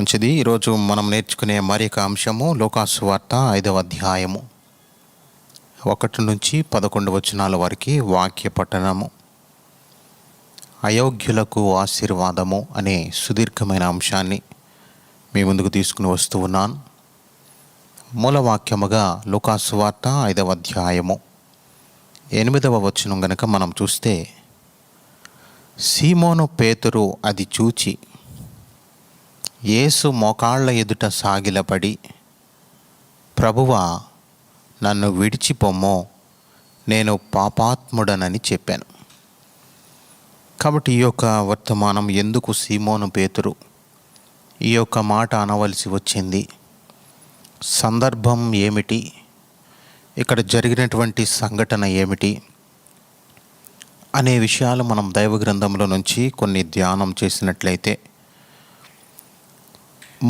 మంచిది. ఈరోజు మనం నేర్చుకునే మరి ఒక అంశము లూకాసు వార్త 5వ అధ్యాయము 1 నుంచి 11 వచనాల వరకు వాక్య పఠనము. అయోగ్యులకు ఆశీర్వాదము అనే సుదీర్ఘమైన అంశాన్ని మీ ముందుకు తీసుకుని వస్తూ ఉన్నాను. మూలవాక్యముగా లూకాసు వార్త 5వ అధ్యాయము 8వ వచనం గనుక మనం చూస్తే, సీమోను పేతురు అది చూచి యేసు మోకాళ్ళ ఎదుట సాగిలపడి, ప్రభువా, నన్ను విడిచిపొమ్మో, నేను పాపాత్ముడనని చెప్పాను. కాబట్టి ఈ యొక్క వర్తమానం ఎందుకు సీమోను పేతురు ఈ యొక్క మాట అనవలసి వచ్చింది, సందర్భం ఏమిటి, ఇక్కడ జరిగినటువంటి సంఘటన ఏమిటి అనే విషయాలు మనం దైవ గ్రంథంలో నుంచి కొన్ని ధ్యానం చేసినట్లయితే,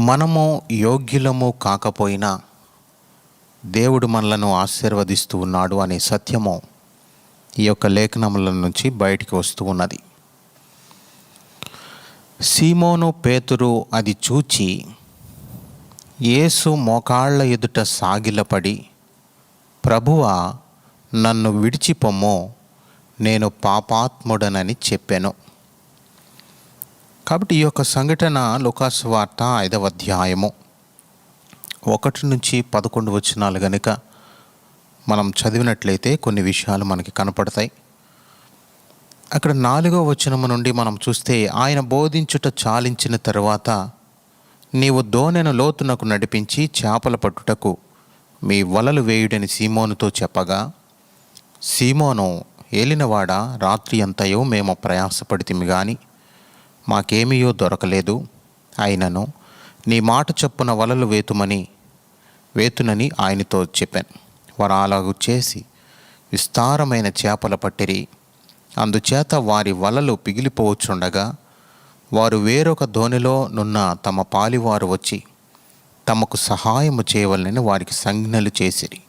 మనము యోగ్యులము కాకపోయినా దేవుడు మనలను ఆశీర్వదిస్తూ ఉన్నాడు అనే సత్యము ఈ యొక్క లేఖనముల నుంచి బయటికి వస్తూ ఉన్నది. సీమోను పేతురు అది చూచి యేసు మోకాళ్ళ ఎదుట సాగిలపడి, ప్రభువా, నన్ను విడిచిపొమ్మో, నేను పాపాత్ముడనని చెప్పాను. కాబట్టి ఈ యొక్క సంఘటన లూకాసు వార్త 5వ అధ్యాయము 1 నుంచి 11 వచనాలు గనుక మనం చదివినట్లయితే కొన్ని విషయాలు మనకి కనపడతాయి. అక్కడ 4వ వచనము నుండి మనం చూస్తే, ఆయన బోధించుట చాలించిన తరువాత, నీవు దోణెను లోతునకు నడిపించి చేపల పట్టుటకు మీ వలలు వేయుడని సీమోనుతో చెప్పగా, సీమోను, ఏలినవాడా, రాత్రి అంతయో మేము ప్రయాసపడితిమి గాని మాకేమీయో దొరకలేదు. అయినను నీ మాట చొప్పున వలలు వేతునని ఆయనతో చెప్పాను. వారు అలాగూ చేసి విస్తారమైన చేపల పట్టిరి. అందుచేత వారి వలలు పిగిలిపోవచ్చుండగా వారు వేరొక దోణిలో నున్న తమ పాలివారు వచ్చి తమకు సహాయము చేయవలనని వారికి సంజ్ఞలు చేసిరి.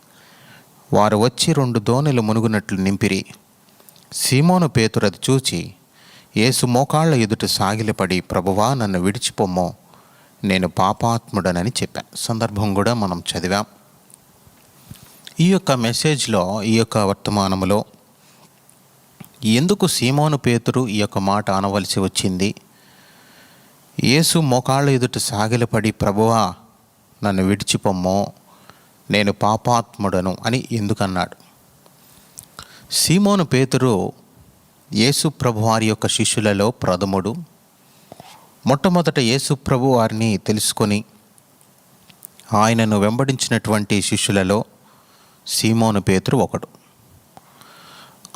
వారు వచ్చి 2 దోణిలు మునుగునట్లు నింపిరి. సీమోను పేతురు అది చూచి యేసు మోకాళ్ళ ఎదుట సాగిలపడి, ప్రభువా, నన్ను విడిచిపొమ్మో, నేను పాపాత్ముడనని చెప్పాను. సందర్భం కూడా మనం చదివాం. ఈ యొక్క మెసేజ్లో, ఈ యొక్క వర్తమానములో ఎందుకు సీమోను పేతురు ఈ యొక్క మాట అనవలసి వచ్చింది? యేసు మోకాళ్ళ ఎదుట సాగిలపడి, ప్రభువా, నన్ను విడిచిపొమ్మో, నేను పాపాత్ముడను అని ఎందుకన్నాడు? సీమోను పేతురు యేసు ప్రభు వారి యొక్క శిష్యులలో ప్రథముడు. మొట్టమొదట యేసు ప్రభు వారిని తెలుసుకొని ఆయనను వెంబడించినటువంటి శిష్యులలో సీమోను పేతురు ఒకడు.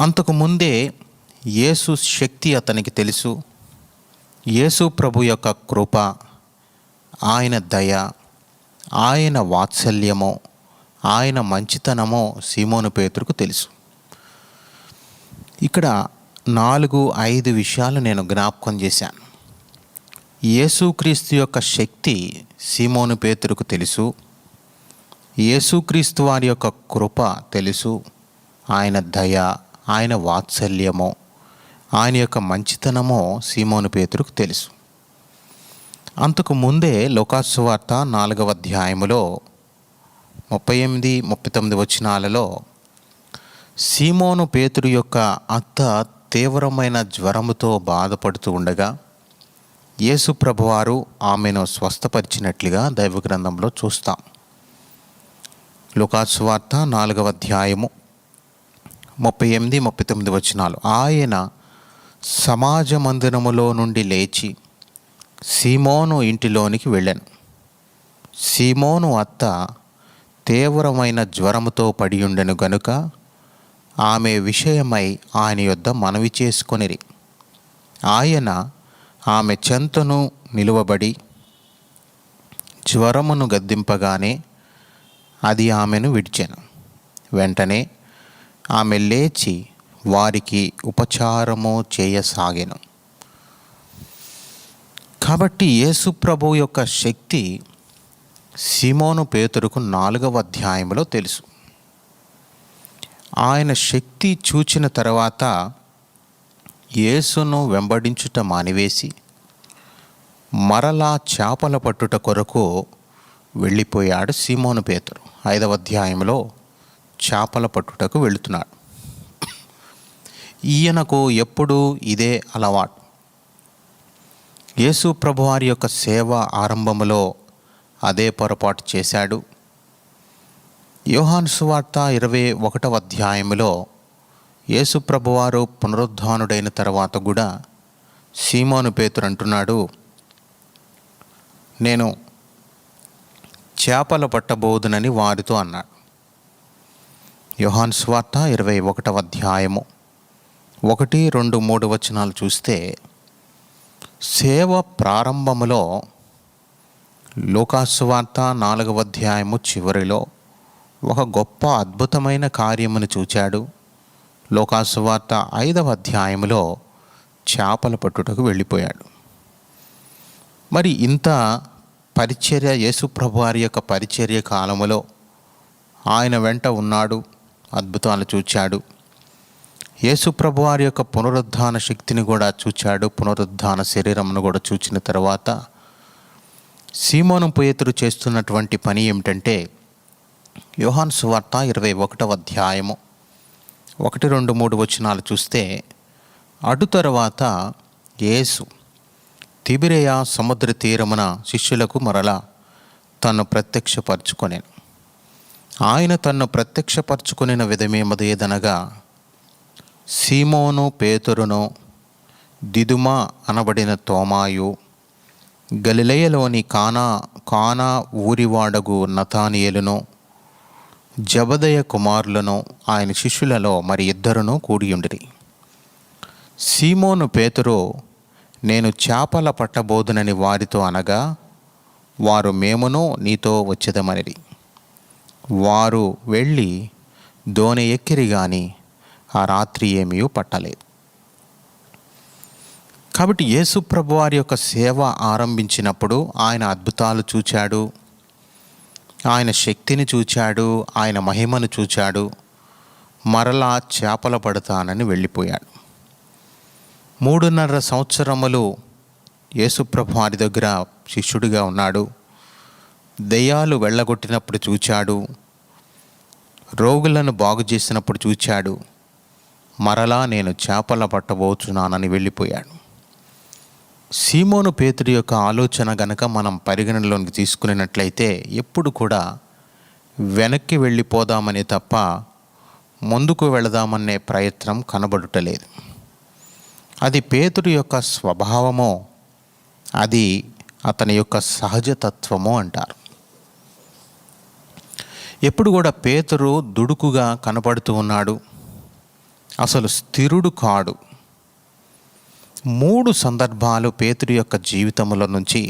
అంతకుముందే యేసు శక్తి అతనికి తెలుసు. యేసు ప్రభు యొక్క కృప, ఆయన దయ, ఆయన వాత్సల్యమో, ఆయన మంచితనమో సీమోను పేతురుకు తెలుసు. ఇక్కడ 4-5 విషయాలు నేను జ్ఞాపకం చేశాను. యేసుక్రీస్తు యొక్క శక్తి సీమోను పేతురుకు తెలుసు. యేసుక్రీస్తు వారి యొక్క కృప తెలుసు. ఆయన దయ, ఆయన వాత్సల్యమో, ఆయన యొక్క మంచితనమో సీమోను పేతురుకు తెలుసు. అంతకు ముందే లూకాసు వార్త 4వ అధ్యాయములో 38-39 వచనాలలో సీమోను పేతురు యొక్క అత్త తీవ్రమైన జ్వరముతో బాధపడుతూ ఉండగా యేసు ప్రభువారు ఆమెను స్వస్థపరిచినట్లుగా దైవ గ్రంథంలో చూస్తాం. లూకాసు వార్త 4వ అధ్యాయము 38-39 వచనాలు. ఆయన సమాజ మందిరములో నుండి లేచి సీమోను ఇంటిలోనికి వెళ్ళాను. సీమోను అత్త తీవ్రమైన జ్వరముతో పడి ఉండెను గనుక ఆమె విషయమై ఆయన యొద్ద మనవి చేసుకొనిరి. ఆయన ఆమె చెంతను నిలువబడి జ్వరమును గద్దింపగానే అది ఆమెను విడిచెను. వెంటనే ఆమె లేచి వారికి ఉపచారము చేయసాగెను. కాబట్టి యేసు ప్రభు యొక్క శక్తి సీమోను పేతురుకు 4వ అధ్యాయంలో తెలుసు. ఆయన శక్తి చూచిన తర్వాత యేసును వెంబడించుట మానివేసి మరలా చేపల పట్టుట కొరకు వెళ్ళిపోయాడు సీమోను పేతురు. 5వ అధ్యాయంలో చేపల పట్టుటకు వెళుతున్నాడు. ఈయనకు ఎప్పుడూ ఇదే అలవాటు. యేసు ప్రభువారి యొక్క సేవ ఆరంభములో అదే పొరపాటు చేశాడు. యోహాను సువార్త 21వ అధ్యాయంలో యేసు ప్రభువారు పునరుద్ధానుడైన తర్వాత కూడా సీమోను పేతురు అంటున్నాడు, నేను చేపలు పట్టబోదునని వారితో అన్నాడు. యోహాను సువార్త 21వ అధ్యాయము 1, 2, 3 వచనాలు చూస్తే, సేవ ప్రారంభములో లూకాసు సువార్త 4వ అధ్యాయము చివరిలో ఒక గొప్ప అద్భుతమైన కార్యమును చూచాడు. లూకాసు సువార్త 5వ అధ్యాయములో చేపలు పట్టుటకు వెళ్ళిపోయాడు. మరి ఇంత పరిచర్య, యేసుప్రభు వారి యొక్క పరిచర్య కాలములో ఆయన వెంట ఉన్నాడు, అద్భుతాలు చూచాడు. యేసుప్రభు వారి యొక్క పునరుద్ధాన శక్తిని కూడా చూచాడు, పునరుద్ధాన శరీరమును కూడా చూచిన తర్వాత సీమోను పేతురు చేస్తున్నటువంటి పని ఏమిటంటే, యోహాను సువార్త 21వ అధ్యాయము 1, 2, 3 వచనాలు చూస్తే, అటు తరువాత యేసు తిబిరేయ సముద్ర తీరమున శిష్యులకు మరలా తన్ను ప్రత్యక్షపరచుకొనెను. ఆయన తన్ను ప్రత్యక్షపరచుకొనిన విధమేమదేదనగా, సీమోను పేతురును, దిదుమ అనబడిన తోమాయు, గలిలయలోని కానా ఊరివాడగు నతానియేలును, జబదయ కుమారులను ఆయన శిష్యులలో మరి 2 కూడియుండిరి. సీమోను పేతురు, నేను చేపల పట్టబోదునని వారితో అనగా, వారు మేమును నీతో వచ్చేదమనిరి. వారు వెళ్ళి దోణి ఎక్కిరి గాని ఆ రాత్రి ఏమీ పట్టలేదు. కాబట్టి యేసు ప్రభు వారి యొక్క సేవ ఆరంభించినప్పుడు ఆయన అద్భుతాలు చూచాడు, ఆయన శక్తిని చూచాడు, ఆయన మహిమను చూచాడు. మరలా చేపల పడతానని వెళ్ళిపోయాడు. 3.5 సంవత్సరములు యేసుప్రభు వారి దగ్గర శిష్యుడిగా ఉన్నాడు. దెయ్యాలు వెళ్ళగొట్టినప్పుడు చూచాడు, రోగులను బాగు చేసినప్పుడు చూచాడు. మరలా నేను చేపల పట్టబోచున్నానని వెళ్ళిపోయాడు. సీమోను పేతురు యొక్క ఆలోచన గనక మనం పరిగణనలోకి తీసుకున్నట్లయితే, ఎప్పుడు కూడా వెనక్కి వెళ్ళిపోదామని తప్ప ముందుకు వెళదామనే ప్రయత్నం కనబడుటలేదు. అది పేతురు యొక్క స్వభావమో, అది అతని యొక్క సహజతత్వమో అంటారు. ఎప్పుడు కూడా పేతురు దుడుకుగా కనపడుతూ ఉన్నాడు, అసలు స్థిరుడు కాడు. 3 సందర్భాలు పేతురు యొక్క జీవితంలో నుంచి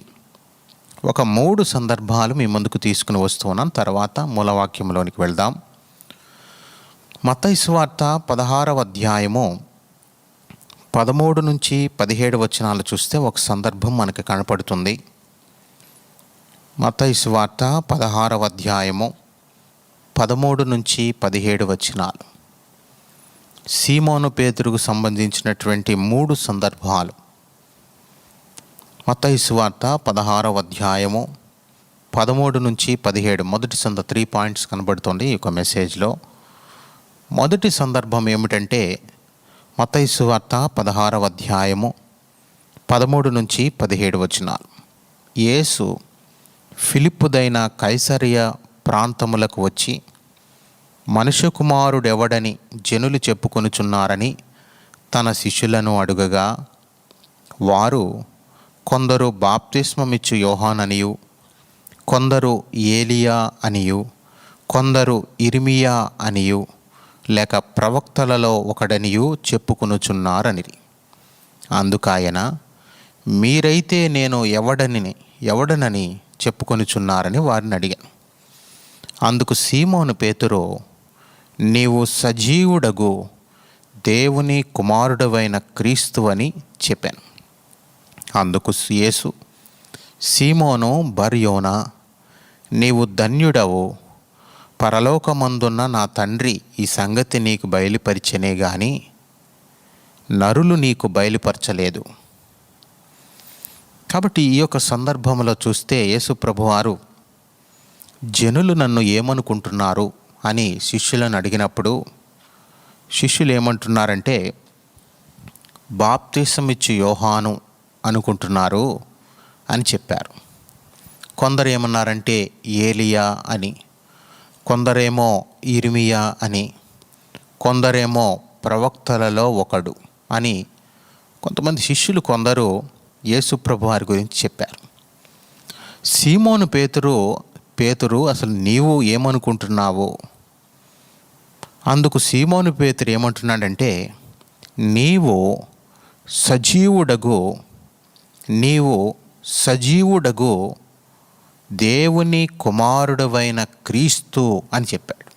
ఒక 3 సందర్భాలు మీ ముందుకు తీసుకుని వస్తున్నాను. తర్వాత మూలవాక్యంలోనికి వెళ్దాం. మత్తయి సువార్త 16వ అధ్యాయము 13 నుంచి 17 వచనాలు చూస్తే ఒక సందర్భం మనకి కనపడుతుంది. మత్తయి సువార్త 16వ అధ్యాయము 13 నుంచి 17 వచనాలు సీమోను పేతురుకు సంబంధించినటువంటి 3 సందర్భాలు. మత్తయి సువార్త 16వ అధ్యాయము 13 నుంచి 17 మొదటి 3 పాయింట్స్ కనబడుతుంది ఈ యొక్క మెసేజ్లో. మొదటి సందర్భం ఏమిటంటే, మత్తయి సువార్త 16వ అధ్యాయము 13 నుంచి 17 వచనాలు. యేసు ఫిలిప్పుదైన కైసరియా ప్రాంతములకు వచ్చి, మనుష్య కుమారుడెవడని జనులు చెప్పుకొనుచున్నారని తన శిష్యులను అడుగగా, వారు కొందరు బాప్తిస్మమిచ్చు యోహాననియు, కొందరు ఏలియా అనియు, కొందరు ఇర్మియా అనియు, లేక ప్రవక్తలలో ఒకడనియు చెప్పుకొనుచున్నారనిరి. అందుకాయన, మీరైతే నేను ఎవడనని చెప్పుకొనుచున్నారని వారిని అడిగాను. అందుకు సీమోను పేతురు, నీవు సజీవుడగు దేవుని కుమారుడవైన క్రీస్తు అని చెప్పాను. అందుకు యేసు, సీమోను బర్యోనా, నీవు ధన్యుడవు, పరలోకమందున్న నా తండ్రి ఈ సంగతి నీకు బయలుపరిచనే గాని నరులు నీకు బయలుపరచలేదు. కాబట్టి ఈ యొక్క సందర్భంలో చూస్తే యేసు ప్రభువారు జనులు నన్ను ఏమనుకుంటున్నారు అని శిష్యులను అడిగినప్పుడు శిష్యులు ఏమంటున్నారంటే, బాప్తిసం ఇచ్చి యోహాను అనుకుంటున్నారు అని చెప్పారు. కొందరు ఏమన్నారంటే ఏలియా అని, కొందరేమో ఇర్మియా అని, కొందరేమో ప్రవక్తలలో ఒకడు అని కొంతమంది శిష్యులు కొందరు యేసుప్రభు వారి గురించి చెప్పారు. సీమోను పేతురు అసలు నీవు ఏమనుకుంటున్నావు? అందుకు సీమోను పేతురు ఏమంటున్నాడంటే, నీవు సజీవుడగు దేవుని కుమారుడవైన క్రీస్తు అని చెప్పాడు.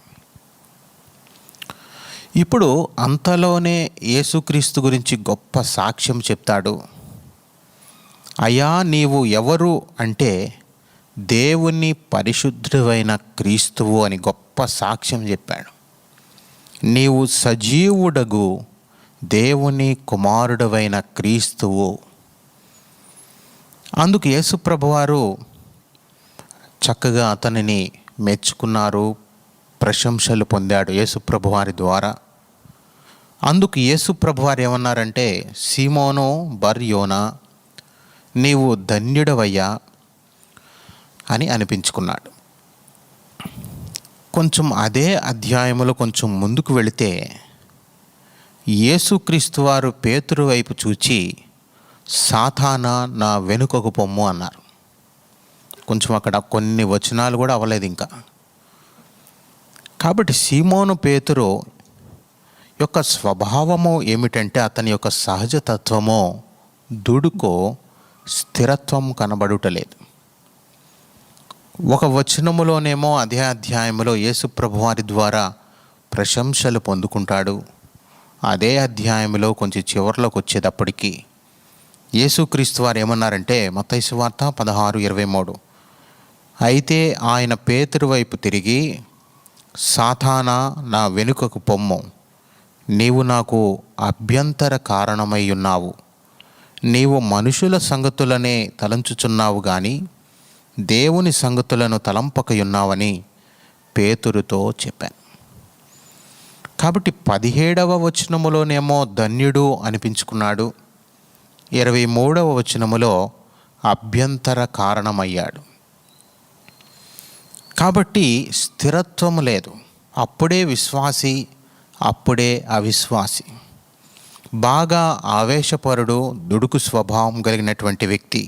ఇప్పుడు అంతలోనే యేసుక్రీస్తు గురించి గొప్ప సాక్ష్యం చెప్తాడు. అయ్యా నీవు ఎవరు అంటే దేవుని పరిశుద్ధుడైన క్రీస్తువు అని గొప్ప సాక్ష్యం చెప్పాడు. నీవు సజీవుడగు దేవుని కుమారుడవైన క్రీస్తువు. అందుకు యేసుప్రభువారు చక్కగా అతనిని మెచ్చుకున్నారు, ప్రశంసలు పొందాడు యేసుప్రభువారి ద్వారా. అందుకు యేసుప్రభువారు ఏమన్నారంటే, సీమోను బర్యోనా నీవు ధన్యుడవయ్యా అని అనిపించుకున్నాడు. కొంచెం అదే అధ్యాయములో కొంచెం ముందుకు వెళితే యేసుక్రీస్తు వారు పేతురు వైపు చూచి సాతానా నా వెనుకకు పొమ్ము అన్నారు. కొంచెం అక్కడ కొన్ని వచనాలు కూడా అవ్వలేదు ఇంకా. కాబట్టి సీమోను పేతురు యొక్క స్వభావము ఏమిటంటే అతని యొక్క సహజతత్వము దుడుకో స్థిరత్వం కనబడుటలేదు. ఒక వచనములోనేమో అదే అధ్యాయములో యేసుప్రభు వారి ద్వారా ప్రశంసలు పొందుకుంటాడు. అదే అధ్యాయంలో కొంచెం చివరిలోకి వచ్చేటప్పటికి యేసుక్రీస్తు వారు ఏమన్నారంటే, మత్తయి సువార్త 16:23, అయితే ఆయన పేతురు వైపు తిరిగి సాతానా నా వెనుకకు పొమ్ము, నీవు నాకు అభ్యంతర కారణమై ఉన్నావు, నీవు మనుషుల సంగతులనే తలంచుచున్నావు కానీ దేవుని సంగతులను తలంపకయున్నావని పేతురుతో చెప్పాను. కాబట్టి 17వ వచనములోనేమో ధన్యుడు అనిపించుకున్నాడు, 23వ వచనములో అభ్యంతర కారణమయ్యాడు. కాబట్టి స్థిరత్వము లేదు. అప్పుడే విశ్వాసి, అప్పుడే అవిశ్వాసి. బాగా ఆవేశపరుడు, దుడుకు స్వభావం కలిగినటువంటి వ్యక్తి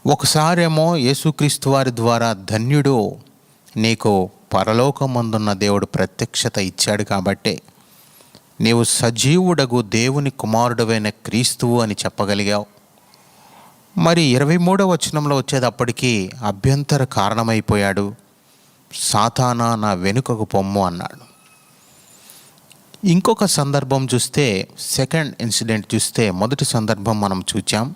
ఒకసారేమో యేసుక్రీస్తు వారి ద్వారా ధన్యుడు, నీకు పరలోకమందున్న దేవుడు ప్రత్యక్షత ఇచ్చాడు కాబట్టే నీవు సజీవుడగు దేవుని కుమారుడవైన క్రీస్తువు అని చెప్పగలిగావు. మరి 23వ వచనంలో వచ్చేటప్పటికీ అభ్యంతర కారణమైపోయాడు, సాతానా నా వెనుకకు పొమ్ము అన్నాడు. ఇంకొక సందర్భం చూస్తే, సెకండ్ ఇన్సిడెంట్ చూస్తే, మొదటి సందర్భం మనం చూచాం.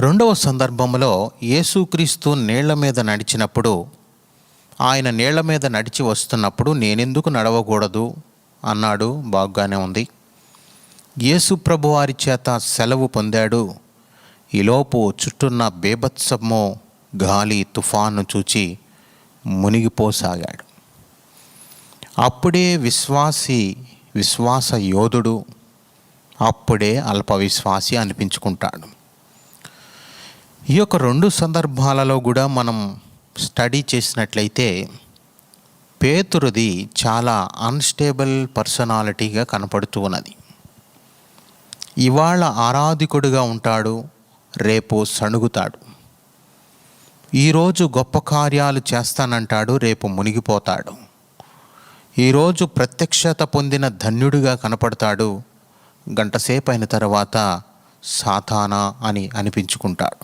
రెండవ సందర్భంలో యేసుక్రీస్తు నీళ్ల మీద నడిచినప్పుడు, ఆయన నీళ్ల మీద నడిచి వస్తున్నప్పుడు నేనెందుకు నడవకూడదు అన్నాడు. బాగానే ఉంది. యేసు ప్రభు వారి చేత సెలవు పొందాడు. ఈలోపు చుట్టూన్న బేభత్సము గాలి తుఫాను చూచి మునిగిపోసాగాడు. అప్పుడే విశ్వాస యోధుడు, అప్పుడే అల్ప విశ్వాసి అనిపించుకుంటాడు. ఈ యొక్క రెండు సందర్భాలలో కూడా మనం స్టడీ చేసినట్లయితే పేతురుది చాలా అన్స్టేబుల్ పర్సనాలిటీగా కనపడుతూ ఉన్నది. ఇవాళ ఆరాధికుడుగా ఉంటాడు, రేపు సణుగుతాడు. ఈరోజు గొప్ప కార్యాలు చేస్తానంటాడు, రేపు మునిగిపోతాడు. ఈరోజు ప్రత్యక్షత పొందిన ధన్యుడిగా కనపడతాడు, గంటసేపు అయిన తర్వాత సాతానా అని అనిపించుకుంటాడు.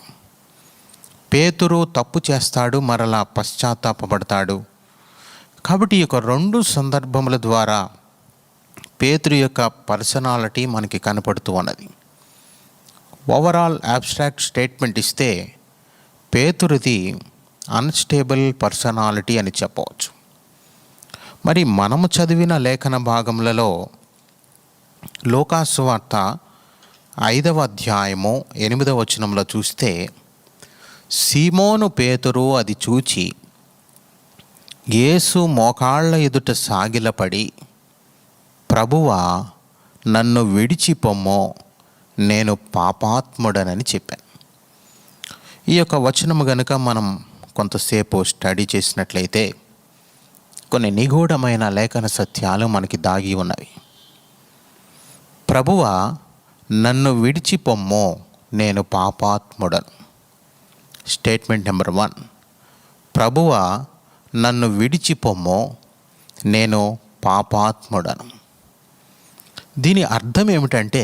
పేతురు తప్పు చేస్తాడు, మరలా పశ్చాత్తాపపడతాడు. కాబట్టి ఈ యొక్క రెండు సందర్భముల ద్వారా పేతురు యొక్క పర్సనాలిటీ మనకి కనపడుతూ ఉన్నది. ఓవరాల్ అబ్స్ట్రాక్ట్ స్టేట్మెంట్ ఇస్తే పేతురుది అన్స్టేబుల్ పర్సనాలిటీ అని చెప్పవచ్చు. మరి మనము చదివిన లేఖన భాగములలో లూకా సువార్త 5వ అధ్యాయము 8వ వచనంలో చూస్తే, సీమోను పేతురు అది చూచి యేసు మోకాళ్ళ ఎదుట సాగిలపడి, ప్రభువా, నన్ను విడిచిపొమ్మో, నేను పాపాత్ముడనని చెప్పాను. ఈ యొక్క వచనము గనుక మనం కొంతసేపు స్టడీ చేసినట్లయితే కొన్ని నిగూఢమైన లేఖన సత్యాలు మనకి దాగి ఉన్నవి. ప్రభువా, నన్ను విడిచిపొమ్మో, నేను పాపాత్ముడను. స్టేట్మెంట్ నెంబర్ 1, ప్రభువా, నన్ను విడిచిపొమ్మో, నేను పాపాత్ముడను. దీని అర్థం ఏమిటంటే,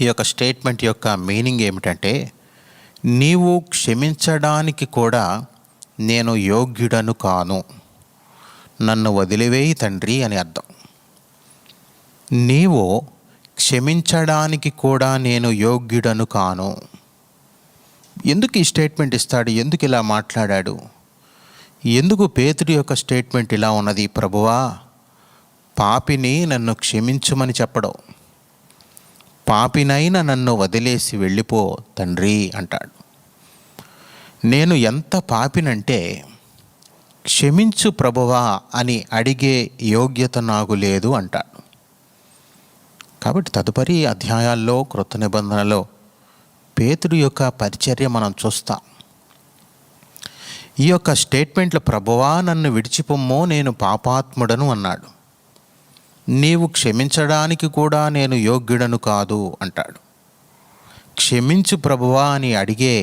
ఈ యొక్క స్టేట్మెంట్ యొక్క మీనింగ్ ఏమిటంటే, నీవు క్షమించడానికి కూడా నేను యోగ్యుడను కాను, నన్ను వదిలివేయి తండ్రి అని అర్థం. నీవు క్షమించడానికి కూడా నేను యోగ్యుడను కాను. ఎందుకు ఈ స్టేట్మెంట్ ఇస్తాడు? ఎందుకు ఇలా మాట్లాడాడు? ఎందుకు పేతురు యొక్క స్టేట్మెంట్ ఇలా ఉన్నది? ప్రభువా, పాపిని నన్ను క్షమించుమని చెప్పడం, పాపినైనా నన్ను వదిలేసి వెళ్ళిపో తండ్రి అంటాడు. నేను ఎంత పాపినంటే క్షమించు ప్రభువా అని అడిగే యోగ్యత నాకు లేదు అంటాడు. కాబట్టి తదుపరి అధ్యాయాల్లో క్రొత్త నిబంధనలో పేతురు యొక్క పరిచర్య మనం చూస్తాం. ఈ యొక్క స్టేట్మెంట్లో ప్రభువా, నన్ను విడిచిపొమ్మో, నేను పాపాత్ముడను అన్నాడు. నీవు క్షమించడానికి కూడా నేను యోగ్యుడను కాదు అంటాడు. క్షమించు ప్రభువా అని అడిగే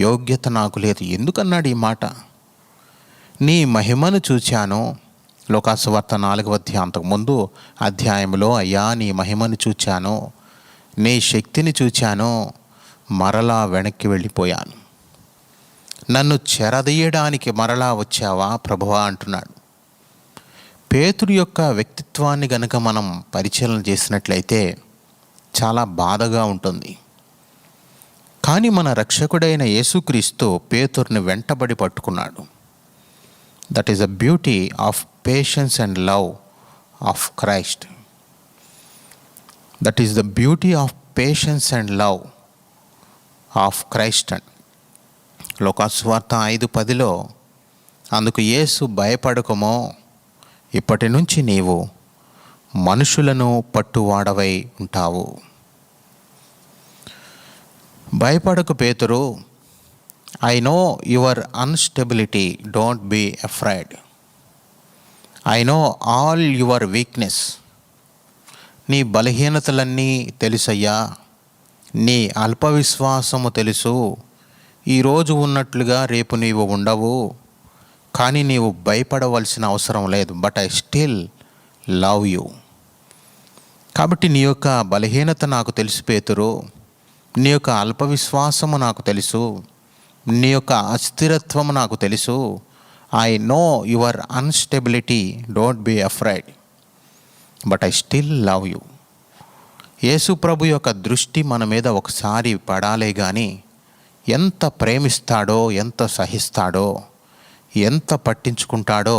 యోగ్యత నాకు లేదు. ఎందుకన్నాడు ఈ మాట? నీ మహిమను చూచాను. లోకాసువార్త 4వ అంతకుముందు అధ్యాయంలో, అయ్యా నీ మహిమను చూచాను, నీ శక్తిని చూచాను, మరలా వెనక్కి వెళ్ళిపోయాను. నన్ను చెరదీయడానికి మరలా వచ్చావా ప్రభువా అంటున్నాడు. పేతురు యొక్క వ్యక్తిత్వాన్ని గనుక మనం పరిశీలన చేసినట్లయితే చాలా బాధగా ఉంటుంది. కానీ మన రక్షకుడైన యేసుక్రీస్తు పేతురుని వెంటబడి పట్టుకున్నాడు. That is the beauty of patience and love of Christ. That is the beauty of patience and love of Christ. లోకాసువార్త 5:10లో, అందుకు యేసు, భయపడకమో, ఇప్పటి నుంచి నీవు మనుషులను పట్టువాడవై ఉంటావు. భయపడకు పేతురు, I know your instability, don't be afraid. I know all your weakness. నీ బలహీనతలన్నీ తెలుసయ్యా, నీ అల్పవిశ్వాసము తెలుసు. ఈరోజు ఉన్నట్లుగా రేపు నీవు ఉండవు, కానీ నీవు భయపడవలసిన అవసరం లేదు. But I still love you. కాబట్టి నీ యొక్క బలహీనత నాకు తెలుసు పేతురు, నీ యొక్క అల్పవిశ్వాసము నాకు తెలుసు, నీ యొక్క అస్థిరత్వము నాకు తెలుసు. I know your instability, don't be afraid, but I still love you. Yesu ప్రభు యొక్క దృష్టి మన మీద ఒకసారి పడాలే కానీ ఎంత ప్రేమిస్తాడో, ఎంత సహిస్తాడో, ఎంత పట్టించుకుంటాడో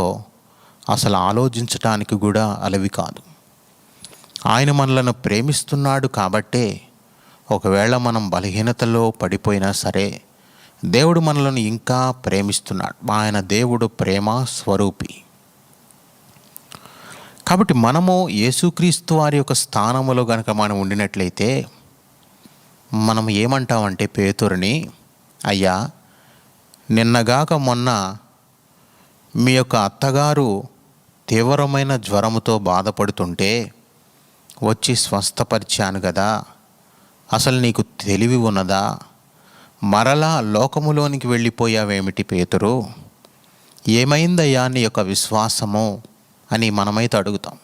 అసలు ఆలోచించటానికి కూడా అలవి కాదు. ఆయన మనలను ప్రేమిస్తున్నాడు కాబట్టే ఒకవేళ మనం బలహీనతలో పడిపోయినా సరే దేవుడు మనలను ఇంకా ప్రేమిస్తున్నాడు. ఆయన దేవుడు ప్రేమ స్వరూపి. కాబట్టి మనము యేసుక్రీస్తు వారి యొక్క స్థానములో కనుక మనం ఉండినట్లయితే మనం ఏమంటామంటే పేతురుని, అయ్యా, నిన్నగాక మొన్న మీ యొక్క అత్తగారు తీవ్రమైన జ్వరముతో బాధపడుతుంటే వచ్చి స్వస్థపరిచాను కదా, అసలు నీకు తెలివి ఉన్నదా? మరలా లోకములోనికి వెళ్ళిపోయావేమిటి పేతురు? ఏమైందయ్యా నీ యొక్క విశ్వాసము అని మనమైతే అడుగుతాం.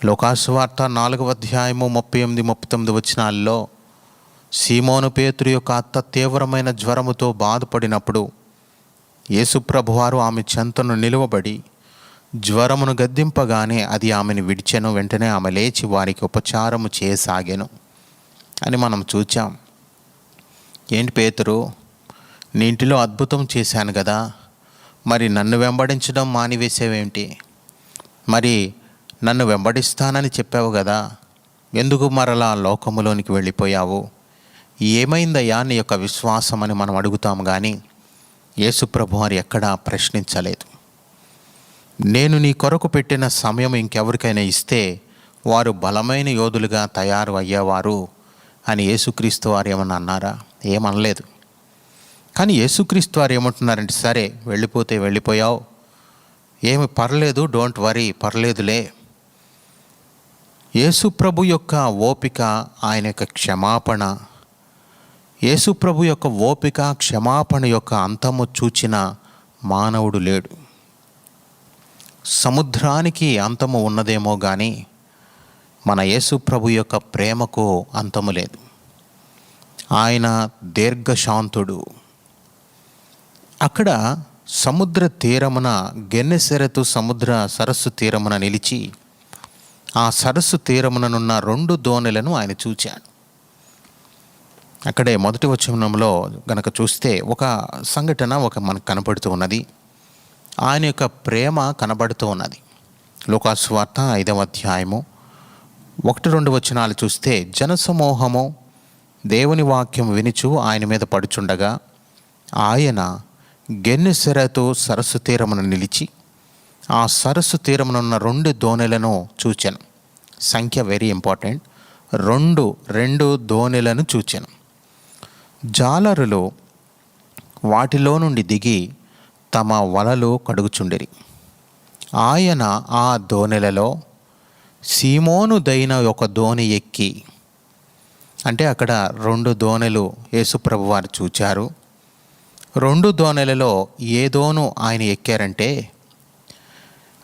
లోకాసువార్త 4వ అధ్యాయము 38-39 వచనాల్లో సీమోను పేతురు యొక్క అత్త తీవ్రమైన జ్వరముతో బాధపడినప్పుడు యేసుప్రభువారు ఆమె చెంతను నిలువబడి జ్వరమును గద్దింపగానే అది ఆమెను విడిచెను. వెంటనే ఆమె లేచి వారికి ఉపచారము చేయసాగెను అని మనం చూచాం. ఏంటి పేతురు, నీ ఇంటిలో అద్భుతం చేశాను కదా, మరి నన్ను వెంబడించడం మానివేసేవేంటి? మరి నన్ను వెంబడిస్తానని చెప్పావు కదా, ఎందుకు మరలా లోకములోనికి వెళ్ళిపోయావు? ఏమైందయ్యా నీ యొక్క విశ్వాసం అని మనం అడుగుతాం. కానీ యేసుప్రభు వారు ఎక్కడా ప్రశ్నించలేదు. నేను నీ కొరకు పెట్టిన సమయం ఇంకెవరికైనా ఇస్తే వారు బలమైన యోధులుగా తయారు అయ్యేవారు అని యేసుక్రీస్తు వారు ఏమన్నా అన్నారా? ఏమనలేదు. కానీ యేసుక్రీస్తు వారు ఏమంటున్నారంటే, సరే వెళ్ళిపోతే వెళ్ళిపోయావు, ఏమి పర్లేదు, డోంట్ వరీ, పర్లేదులే. యేసుప్రభు యొక్క ఓపిక, ఆయన యొక్క క్షమాపణ, యేసుప్రభు యొక్క ఓపిక క్షమాపణ యొక్క అంతము చూచిన మానవుడు లేడు. సముద్రానికి అంతము ఉన్నదేమో కానీ మన యేసుప్రభు యొక్క ప్రేమకు అంతము లేదు. ఆయన దీర్ఘశాంతుడు. అక్కడ సముద్ర తీరమున, గెన్నెసెరతు సముద్ర సరస్సు తీరమున నిలిచి ఆ సరస్సు తీరముననున్న 2 దోణెలను ఆయన చూచాడు. అక్కడే మొదటి వచనంలో గనక చూస్తే ఒక సంఘటన మనకు కనబడుతూ ఉన్నది. ఆయన యొక్క ప్రేమ కనబడుతూ ఉన్నది. లూకాసు వార్త 5వ అధ్యాయము 1-2 వచనాలు చూస్తే, జనసమూహము దేవుని వాక్యం వినుచు ఆయన మీద పడుచుండగా ఆయన గెన్నెసెరతు సరస్సు తీరమున నిలిచి ఆ సరస్సు తీరమునున్న 2 దోణెలను చూచెను. సంఖ్య వెరీ ఇంపార్టెంట్. 2 దోణెలను చూచెను. జాలరులు వాటిలో నుండి దిగి తమ వలలు కడుగుచుండిరి. ఆయన ఆ దోణెలలో సీమోనుదైన ఒక దోణి ఎక్కి, అంటే అక్కడ 2 దోణెలు యేసుప్రభు వారు చూచారు. 2 దోణెలలో ఏ దోణు ఆయన ఎక్కారంటే,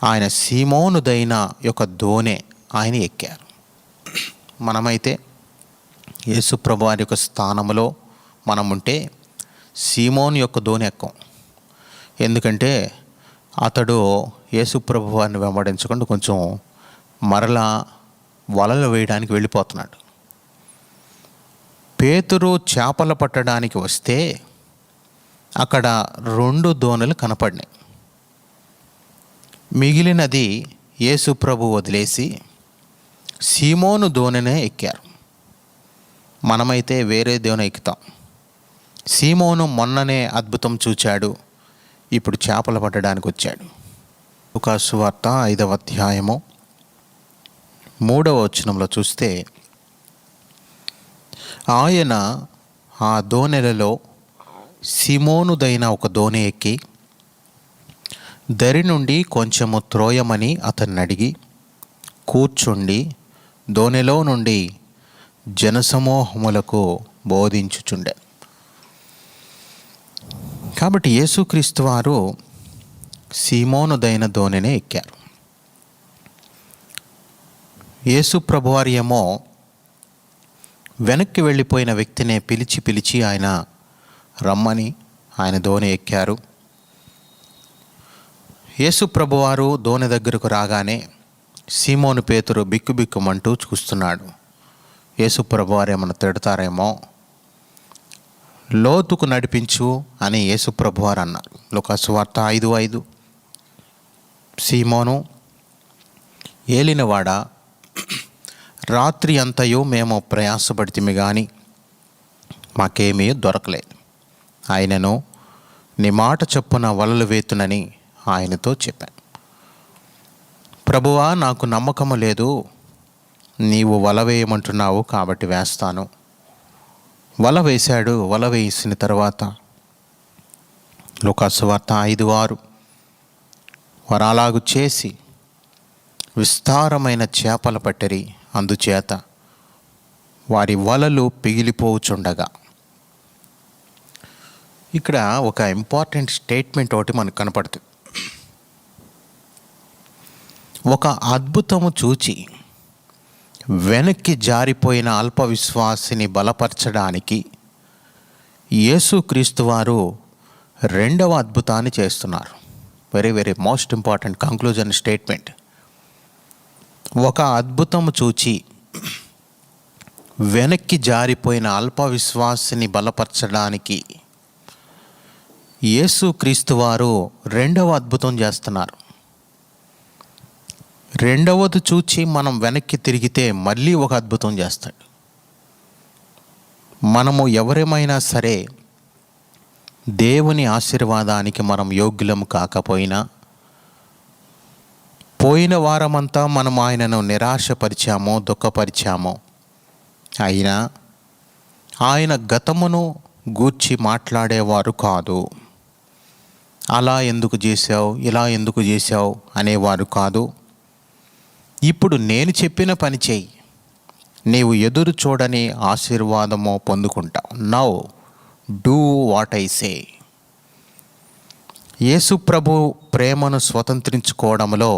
ఆయన సీమోనుదైన యొక్క దోణె ఆయన ఎక్కారు. మనమైతే యేసుప్రభు వారి యొక్క స్థానంలో మనం ఉంటే సీమోను యొక్క దోణి ఎక్కం. ఎందుకంటే అతడు యేసుప్రభు వారిని వెంబడించకుండా కొంచెం మరలా వలలు వేయడానికి వెళ్ళిపోతున్నాడు. పేతురు చేపలు పట్టడానికి వస్తే అక్కడ 2 దోణులు కనపడినాయి. మిగిలినది యేసుప్రభు వదిలేసి సీమోను దోణినే ఎక్కారు. మనమైతే వేరే దోణి ఎక్కుతాం. సీమోను మొన్ననే అద్భుతం చూచాడు, ఇప్పుడు చేపలు పట్టడానికి వచ్చాడు. లూకాసు వార్త 5వ అధ్యాయము 3వ వచనంలో చూస్తే, ఆయన ఆ దోణెలలో సీమోనుదైన ఒక దోణి ఎక్కి దరి నుండి కొంచెము త్రోయమని అతన్ని అడిగి కూర్చుండి దోణిలో నుండి జనసమూహములకు బోధించుచుండే. కాబట్టి యేసుక్రీస్తు వారు సీమోనుదైన దోణినే ఎక్కారు. యేసు ప్రభువారు ఏమో వెనక్కి వెళ్ళిపోయిన వ్యక్తిని పిలిచి ఆయన రమ్మని ఆయన దోణి ఎక్కారు. యేసు ప్రభువారు దోణి దగ్గరకు రాగానే సీమోను పేతురు బిక్కుబిక్కుమంటూ చూస్తున్నాడు. యేసు ప్రభువారు ఏమన్నా తిడతారేమో, లోతుకు నడిపించు అని యేసు ప్రభువారు అన్నారు. లూకాసు వార్త 5:5, సీమోను ఏలినవాడా, రాత్రి అంతయు మేము ప్రయాసపడితిమి కానీ మాకేమీ దొరకలేదు. ఆయనను నీ మాట చొప్పున వలలు వేతునని ఆయనతో చెప్పాను. ప్రభువా, నాకు నమ్మకము లేదు, నీవు వల వేయమంటున్నావు కాబట్టి వేస్తాను. వల వేశాడు. వల వేసిన తర్వాత లూకాసు వార్త 5:6, వారు అలాగు చేసి విస్తారమైన చేపలు పట్టిరి, అందుచేత వారి వలలు పిగిలిపోచుండగా. ఇక్కడ ఒక ఇంపార్టెంట్ స్టేట్మెంట్ ఒకటి మనకు కనపడుతుంది. ఒక అద్భుతము చూచి వెనక్కి జారిపోయిన అల్ప విశ్వాసిని బలపరచడానికి యేసుక్రీస్తు వారు 2వ అద్భుతాన్ని చేస్తున్నారు. Very very most important conclusion statement. ఒక అద్భుతము చూచి వెనక్కి జారిపోయిన అల్ప విశ్వాసిని బలపరచడానికి యేసుక్రీస్తు వారు 2వ అద్భుతం చేస్తున్నారు. రెండవది చూచి మనం వెనక్కి తిరిగితే మళ్ళీ ఒక అద్భుతం చేస్తాడు. మనము ఎవరేమైనా సరే దేవుని ఆశీర్వాదానికి మనం యోగ్యులం కాకపోయినా, పోయిన వారమంతా మనం ఆయనను నిరాశపరిచామో దుఃఖపరిచామో, అయినా ఆయన గతమును గూర్చి మాట్లాడేవారు కాదు. అలా ఎందుకు చేశావు, ఇలా ఎందుకు చేశావు అనేవారు కాదు. ఇప్పుడు నేను చెప్పిన పని చేయి, నీవు ఎదురు చూడని ఆశీర్వాదము పొందుకుంటావు. Now do what I say. Yesu ప్రభు ప్రేమను స్వతంత్రించుకోవడంలో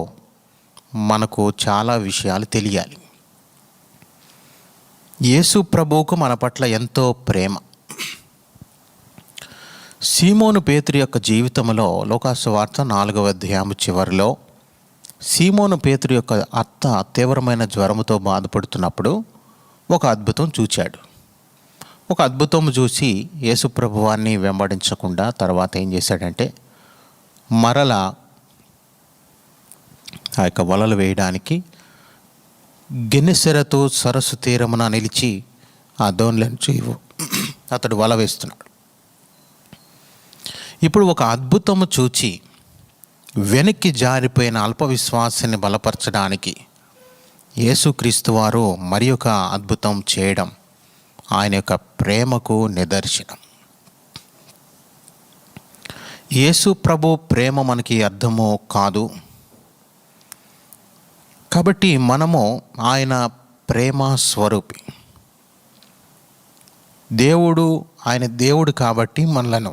మనకు చాలా విషయాలు తెలియాలి. యేసు ప్రభువుకు మన పట్ల ఎంతో ప్రేమ. సీమోను పేతురు యొక్క జీవితంలో లోకాసువార్త 4వ అధ్యాయము చివరిలో సీమోను పేతురు యొక్క అత్త తీవ్రమైన జ్వరముతో బాధపడుతున్నప్పుడు ఒక అద్భుతం చూచాడు. ఒక అద్భుతం చూసి యేసు ప్రభువాన్ని వెంబడించకుండా తర్వాత ఏం చేశాడంటే, మరలా ఆ యొక్క వలలు వేయడానికి గెన్నెసెరతు సరస్సు తీరమున నిలిచి ఆ దోణిలోంచి అతడు వల వేస్తున్నాడు. ఇప్పుడు ఒక అద్భుతము చూచి వెనక్కి జారిపోయిన అల్ప విశ్వాసాన్ని బలపరచడానికి యేసుక్రీస్తు వారు మరి ఒక అద్భుతం చేయడం ఆయన యొక్క ప్రేమకు నిదర్శనం. యేసు ప్రభు ప్రేమ మనకి అర్థమో కాదు. కాబట్టి మనము ఆయన ప్రేమ స్వరూపి. ఆయన దేవుడు కాబట్టి మనలను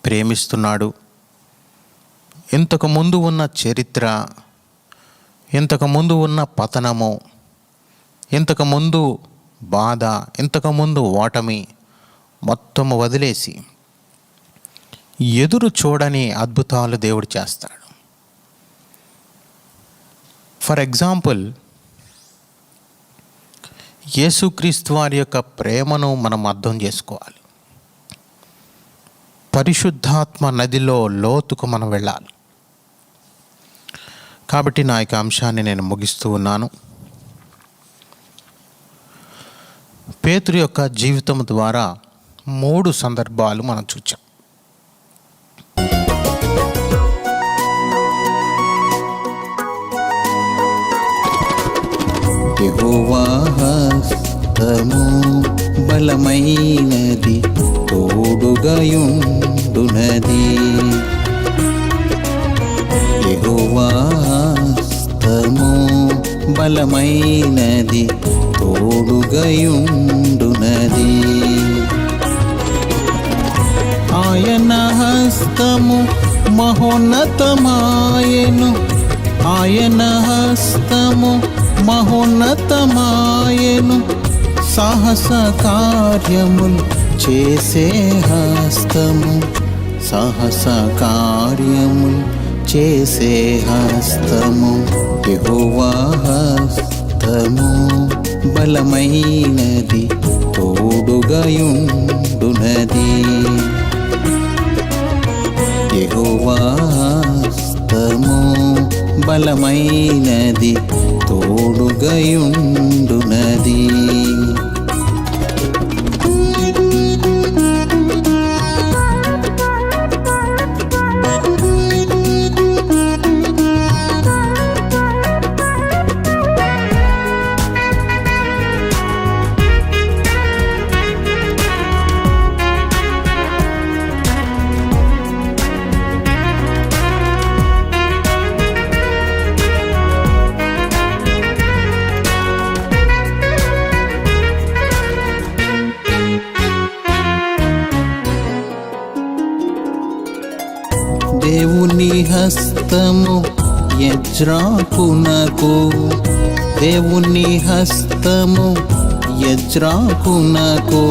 ప్రేమిస్తున్నాడు. ఇంతకుముందు ఉన్న చరిత్ర, ఇంతకుముందు ఉన్న పతనము, ఇంతకుముందు బాధ, ఇంతకుముందు ఓటమి మొత్తం వదిలేసి ఎదురు చూడని అద్భుతాలు దేవుడు చేస్తాడు. ఫర్ ఎగ్జాంపుల్, యేసుక్రీస్తు వారి యొక్క ప్రేమను మనం అర్థం చేసుకోవాలి. పరిశుద్ధాత్మ నదిలో లోతుకు మనం వెళ్ళాలి. కాబట్టి నా యొక్క అంశాన్ని నేను ముగిస్తూ ఉన్నాను. పేతురు యొక్క జీవితం ద్వారా 3 సందర్భాలు మనం చూచాం. యెహోవా హస్తము బలమైనది, తోడుగయుండునది. యెహోవా హస్తము బలమైనది, తోడుగయుండునది. ఆయన హస్తము మహోన్నతమాయెను, ఆయన హస్తము మహోన్నతమాయెను. సాహస కార్యములు చేసే హస్తము, సాహస కార్యములు చేసే హస్తము. యెహోవా హస్తము బలమైనది, తోడుగయుండునది. యెహోవా హస్తము బలమైనది, తోడుగయుండునది. దేవుని హస్తము యజ్రాకునకు, దేవుని హస్తము యజ్రాకునకు